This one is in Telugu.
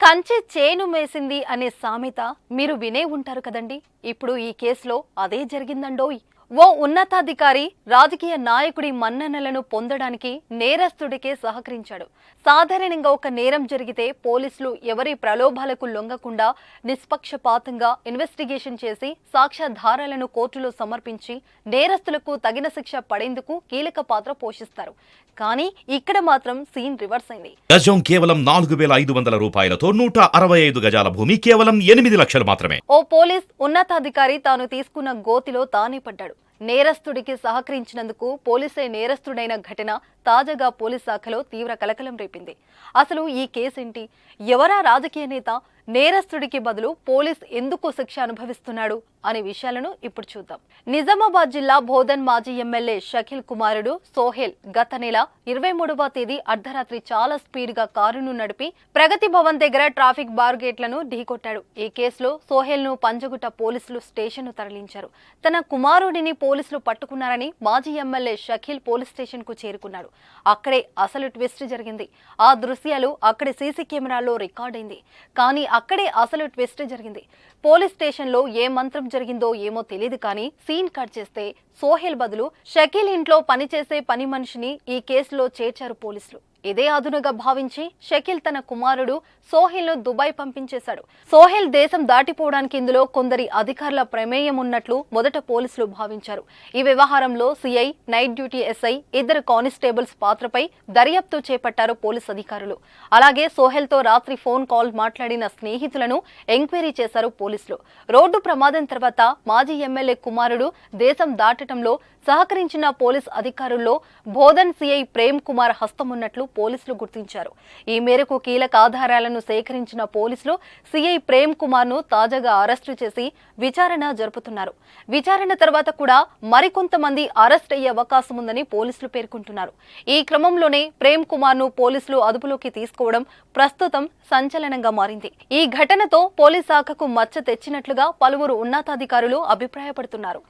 కంచె చేను మేసింది అనే సామెత మీరు వినే ఉంటారు కదండి. ఇప్పుడు ఈ కేసులో అదే జరిగిందండోయ్. ఓ ఉన్నతాధికారి రాజకీయ నాయకుడి మన్ననలను పొందడానికి నేరస్తుడికే సహకరించాడు. సాధారణంగా ఒక నేరం జరిగితే పోలీసులు ఎవరి ప్రలోభాలకు లొంగకుండా నిష్పక్షపాతంగా ఇన్వెస్టిగేషన్ చేసి సాక్ష్యాధారాలను కోర్టులో సమర్పించి నేరస్తులకు తగిన శిక్ష పడేందుకు కీలక పాత్ర పోషిస్తారు. కానీ ఇక్కడ మాత్రం సీన్ రివర్స్ అయింది. గజం కేవలం 4,500 రూపాయలతో 165 గజాల భూమి కేవలం 8 లక్షలు మాత్రమే. ఓ పోలీస్ ఉన్నతాధికారి తాను తీసుకున్న గోతిలో తానే పడ్డాడు. నేరస్తుడికి సహకరించినందుకు పోలీసే నేరస్తుడైన ఘటన తాజాగా పోలీస్ శాఖలో తీవ్ర కలకలం రేపింది. అసలు ఈ కేసేంటి? ఎవరా రాజకీయ నేత? నేరస్తుడికి బదులు పోలీస్ ఎందుకు శిక్ష అనుభవిస్తున్నాడు అనే విషయాలను ఇప్పుడు చూద్దాం. నిజామాబాద్ జిల్లా బోధన్ మాజీ ఎమ్మెల్యే షకీల్ కుమారుడు సోహెల్ గత నెల 23వ తేదీ అర్ధరాత్రి చాలా స్పీడ్ గా కారును నడిపి ప్రగతి భవన్ దగ్గర ట్రాఫిక్ బార్గేట్లను ఢీకొట్టాడు. ఈ కేసులో సోహెల్ ను పంజగుట్ట పోలీసులు స్టేషన్ ను తరలించారు. తన కుమారుడిని పోలీసులు పట్టుకున్నారని మాజీ ఎమ్మెల్యే షకీల్ పోలీస్ స్టేషన్ కు చేరుకున్నాడు. అక్కడే అసలు ట్విస్ట్ జరిగింది. ఆ దృశ్యాలు అక్కడి సీసీ కెమెరాల్లో రికార్డైంది. కానీ అక్కడే అసలు ట్విస్ట్ జరిగింది. పోలీస్ స్టేషన్ లో ఏ మంత్రం జరిగిందో ఏమో తెలియదు, కానీ సీన్ కట్ చేస్తే సోహెల్ బదులు షకీల్ ఇంట్లో పనిచేసే పని మనిషిని ఈ కేసులో చేర్చారు పోలీసులు. ఇదే అదునుగా భావించి షకీల్ తన కుమారుడు సోహెల్ ను దుబాయ్ పంపించేశాడు. సోహెల్ దేశం దాటిపోవడానికి ఇందులో కొందరి అధికారుల ప్రమేయం ఉన్నట్లు మొదట పోలీసులు భావించారు. ఈ వ్యవహారంలో CI, night duty SI, 2 constables పాత్రపై దర్యాప్తు చేపట్టారు పోలీసు అధికారులు. అలాగే సోహెల్ తో రాత్రి ఫోన్ కాల్ మాట్లాడిన స్నేహితులను ఎంక్వైరీ చేశారు పోలీసులు. రోడ్డు ప్రమాదం తర్వాత మాజీ ఎమ్మెల్యే కుమారుడు దేశం దాటడంలో సహకరించిన పోలీస్ అధికారుల్లో బోధన్ సిఐ ప్రేమ్ కుమార్ హస్తం ఉన్నట్లు పోలీసులు గుర్తించారు. ఈ మేరకు కీలక ఆధారాలను సేకరించిన పోలీసులు సిఐ ప్రేమ్ కుమార్ ను తాజాగా అరెస్టు చేసి విచారణ జరుపుతున్నారు. విచారణ తర్వాత కూడా మరికొంతమంది అరెస్ట్ అయ్యే అవకాశం ఉందని పోలీసులు పేర్కొంటున్నారు. ఈ క్రమంలోనే ప్రేమ్ కుమార్ ను పోలీసులు అదుపులోకి తీసుకోవడం ప్రస్తుతం సంచలనంగా మారింది. ఈ ఘటనతో పోలీస్ శాఖకు మచ్చ తెచ్చినట్లుగా పలువురు ఉన్నతాధికారులు అభిప్రాయపడుతున్నారు.